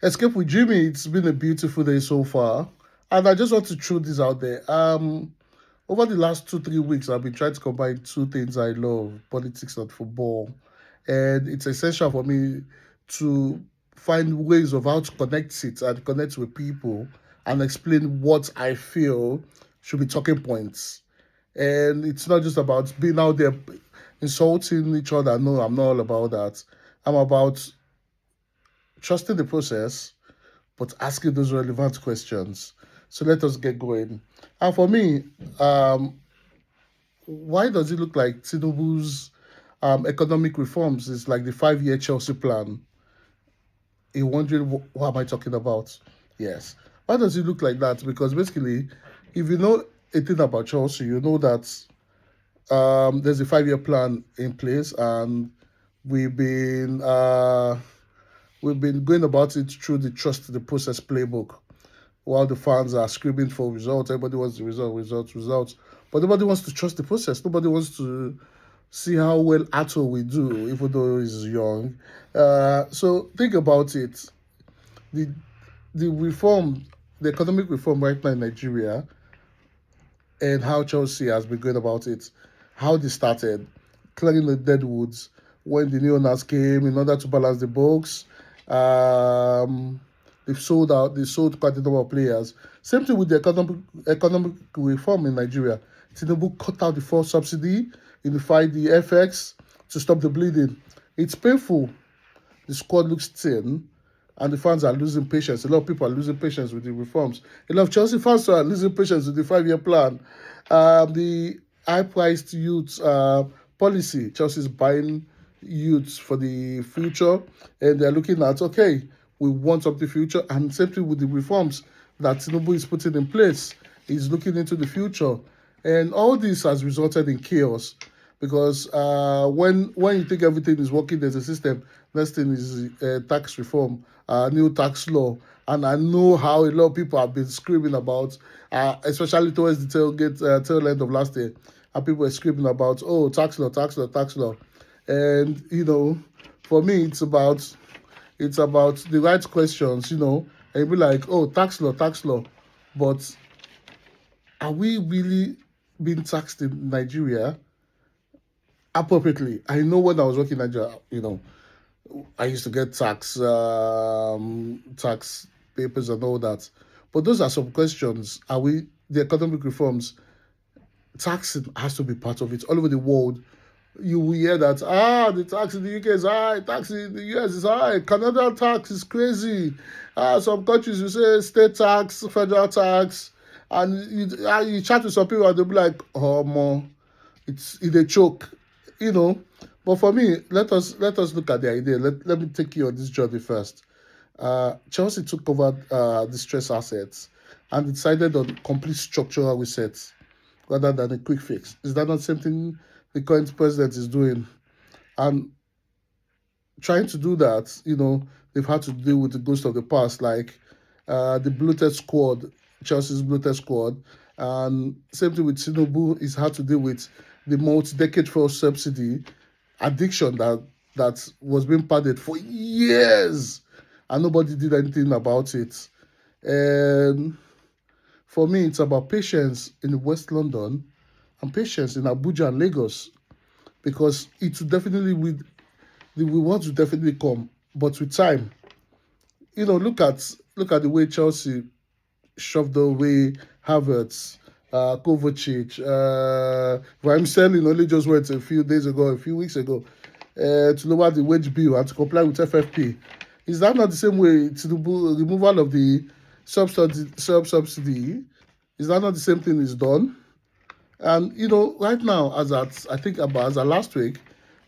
Escape with Jimmy. It's been a beautiful day so far, and I just want to throw this out there. Over the last 2 3 weeks, I've been trying to combine two things I love: politics and football, and it's essential for me to find ways of how to connect it and connect with people and explain what I feel should be talking points. And it's not just about being out there insulting each other. No, I'm not all about that. I'm about trusting the process but asking those relevant questions. So let us get going. And for me, um, why does it look like Tinubu's economic reforms is like the 5 year Chelsea plan? You're wondering what am I talking about? Yes. Why does it look like that? Because basically, if you know a thing about Chelsea, you know that there's a 5 year plan in place, and we've been uh, we've been going about it through the trust the process playbook. While the fans are screaming for results, everybody wants the results. But nobody wants to trust the process. Nobody wants to see how well Ato will do, even though he's young. So think about it. The the reform, the economic reform right now in Nigeria, and how Chelsea has been going about it, how they started, clearing the dead woods when the new owners came in order to balance the books. Um, they sold quite a number of players. Same thing with the economic reform in Nigeria. Tinubu cut out the fuel subsidy, unified the FX to stop the bleeding. It's painful. The squad looks thin, and the fans are losing patience. A lot of people are losing patience with the reforms. A lot of Chelsea fans are losing patience with the 5 year plan. The high priced youth policy, Chelsea's buying youths for the future, and they're looking at, okay, we want up the future, and same thing with the reforms that Tinubu is putting in place. He's looking into the future, and all this has resulted in chaos because when you think everything is working, there's a system. Next thing is tax reform, new tax law, and I know how a lot of people have been screaming about, especially towards the tail end of last year, and people were screaming about, oh, tax law, tax law, tax law, and for me, it's about the right questions, and you be like, oh, tax law, tax law, but are we really being taxed in Nigeria appropriately? I know when I was working in Nigeria, I used to get tax papers and all that. But those are some questions. Are we the economic reforms? Taxing has to be part of it. All over the world, you will hear that the tax in the UK is high, tax in the US is high, Canada tax is crazy. Some countries you say state tax, federal tax, and you chat with some people and they'll be like, oh, more, it's a choke, you know. But for me, let us look at the idea. Let me take you on this journey first. Chelsea took over distressed assets and decided on complete structural resets rather than a quick fix. Is that not something the current president is doing? And trying to do that, they've had to deal with the ghost of the past, like the bloated squad, Chelsea's bloated squad. And same thing with Tinubu, is had to deal with the multi-decade fuel subsidy addiction that was being padded for years, and nobody did anything about it. And for me, it's about patience in West London and patience in Abuja and Lagos, because it will definitely the rewards will definitely come, but with time. Look at the way Chelsea shoved away Havertz, Kovacic, Raheem Sterling only just went a few weeks ago, to lower the wage bill and to comply with FFP. Is that not the same way to the removal of the subsidy? Is that not the same thing is done? And right now, I think about as of last week,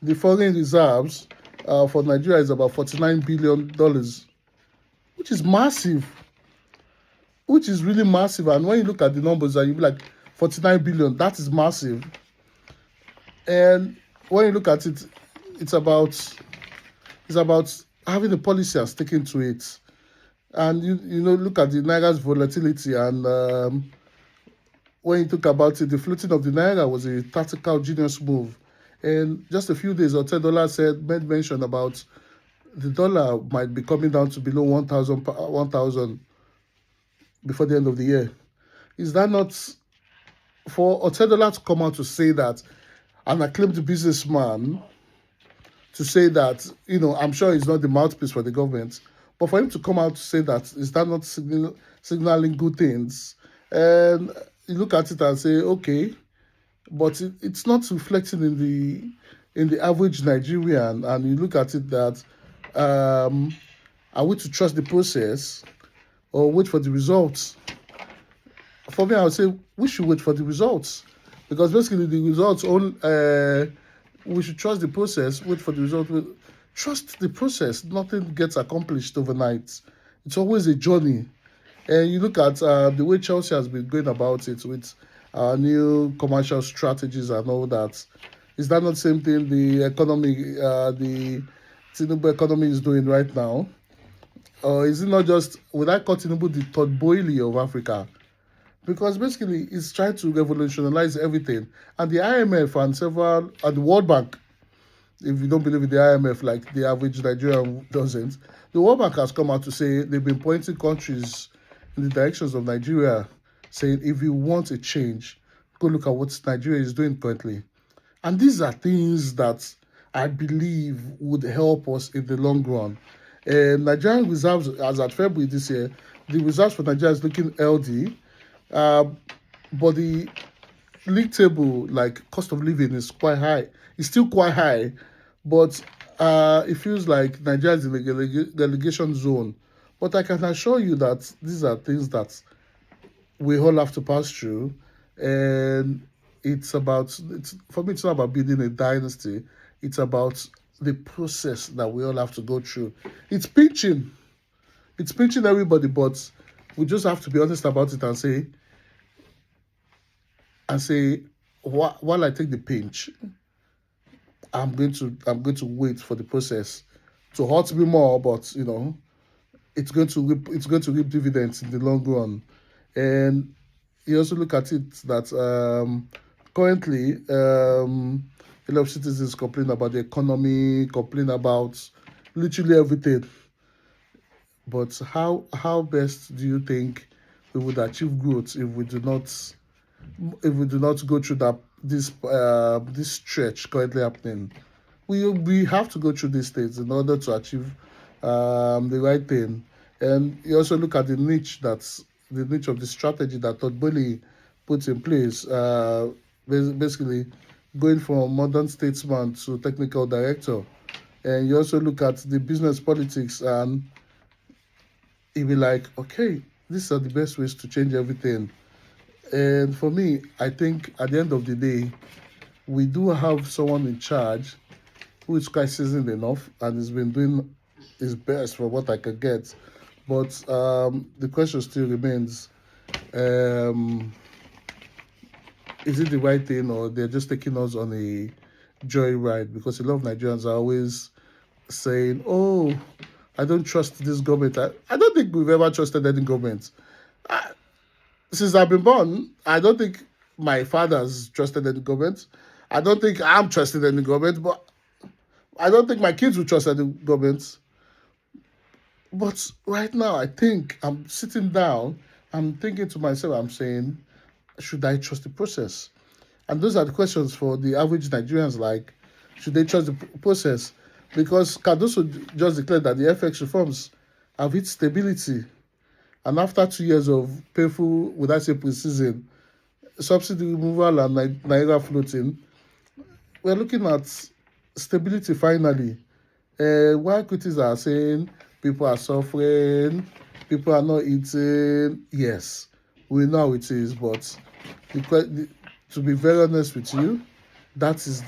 the foreign reserves for Nigeria is about $49 billion, which is massive, which is really massive. And when you look at the numbers, and you be like, 49 billion, that is massive. And when you look at it, it's about it's about having a policy and sticking to it. And look at the Naira's volatility, and when you talk about it, the floating of the Naira was a tactical genius move. And just a few days or $10 made mention about the dollar might be coming down to below 1,000 before the end of the year. Is that not for Otedola to come out to say that, an acclaimed businessman, to say that, I'm sure he's not the mouthpiece for the government, but for him to come out to say that, is that not signaling good things? And you look at it and say, okay, but it's not reflecting in the average Nigerian. And you look at it that, um, are we to trust the process or wait for the results? For me, I would say we should wait for the results, because basically the results all we should trust the process, wait for the result. Trust the process. Nothing gets accomplished overnight. It's always a journey. And you look at the way Chelsea has been going about it with new commercial strategies and all that. Is that not the same thing the economy, the Tinubu economy is doing right now? Or is it not just, would I call Tinubu the Todd Boehly of Africa? Because basically it's trying to revolutionize everything. And the IMF and the World Bank, if you don't believe in the IMF like the average Nigerian doesn't, the World Bank has come out to say they've been pointing countries in the directions of Nigeria, saying if you want a change, go look at what Nigeria is doing currently. And these are things that I believe would help us in the long run. And Nigerian reserves, as at February this year, the reserves for Nigeria is looking healthy. Uh, but the league table, like cost of living, is quite high. It's still quite high, but it feels like Nigeria is in the relegation zone. But I can assure you that these are things that we all have to pass through, and it's for me. It's not about building a dynasty. It's about the process that we all have to go through. It's pinching. It's pinching everybody, but we just have to be honest about it and say, while I take the pinch, I'm going to wait for the process to hurt me more, but it's going to reap dividends in the long run. And you also look at it that currently a lot of citizens complain about the economy, complain about literally everything. But how best do you think we would achieve growth if we do not go through this stretch currently happening? We have to go through these things in order to achieve the right thing. And you also look at the niche of the strategy that Todd Boehly put in place. Basically, going from modern statesman to technical director. And you also look at the business politics, and you be like, okay, these are the best ways to change everything. And for me, I think at the end of the day, we do have someone in charge who is quite seasoned enough and has been doing his best for what I could get. But the question still remains: um, is it the right thing, or they're just taking us on a joyride? Because a lot of Nigerians are always saying, "Oh, I don't trust this government." I don't think we've ever trusted any government. Since I've been born, I don't think my father's trusted any government. I don't think I'm trusted any government, but I don't think my kids will trust any government. But right now, I think I'm sitting down, I'm thinking to myself, I'm saying, should I trust the process? And those are the questions for the average Nigerians, like, should they trust the process? Because Cardoso just declared that the FX reforms have hit stability. And after 2 years of painful, would I say, precision, subsidy removal and Naira floating, we're looking at stability finally. While critics are saying people are suffering, people are not eating, yes, we know how it is, but to be very honest with you, that is,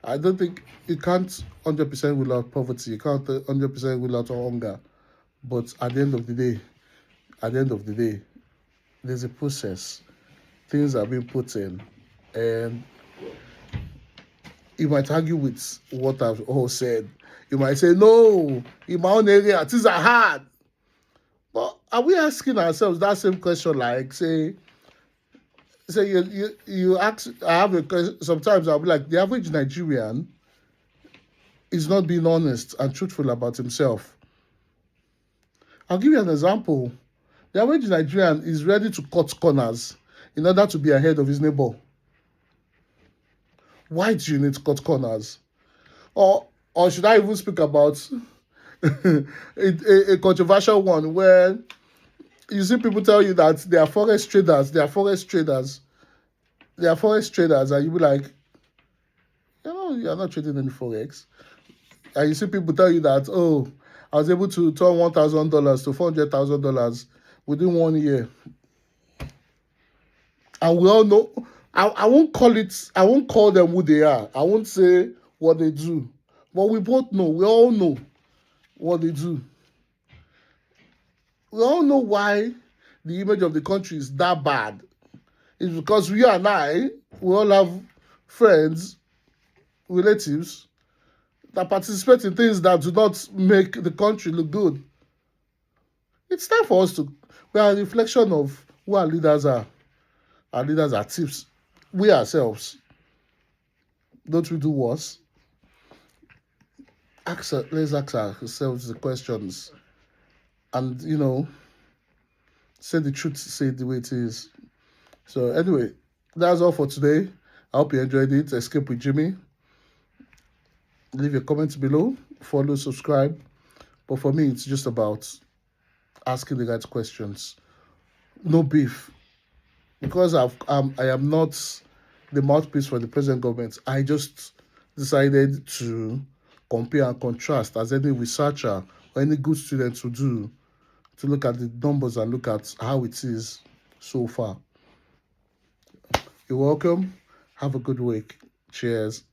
I don't think you can't 100% rule out poverty, you can't 100% rule out hunger, but at the end of the day, there's a process. Things are being put in, and you might argue with what I've all said. You might say, no, in my own area, things are hard. But are we asking ourselves that same question? Like, say you ask. I have a question. Sometimes I'll be like, the average Nigerian is not being honest and truthful about himself. I'll give you an example. The average Nigerian is ready to cut corners in order to be ahead of his neighbor. Why do you need to cut corners? Or should I even speak about a controversial one where you see people tell you that they are forex traders, and you be like, you're not trading any forex. And you see people tell you that, oh, I was able to turn $1,000 to $400,000 within 1 year. And we all know, I won't call them who they are. I won't say what they do. But we all know what they do. We all know why the image of the country is that bad. It's because we all have friends, relatives, that participate in things that do not make the country look good. It's time for us we are a reflection of who our leaders are. Our leaders are tips. We ourselves, don't we do worse? Let's ask ourselves the questions and, say the truth, say it the way it is. So anyway, that's all for today. I hope you enjoyed it. Escape with Jimmy. Leave your comments below. Follow, subscribe. But for me, it's just about asking the right questions. No beef. Because I am not the mouthpiece for the present government, I just decided to compare and contrast, as any researcher or any good student would do, to look at the numbers and look at how it is so far. You're welcome. Have a good week. Cheers.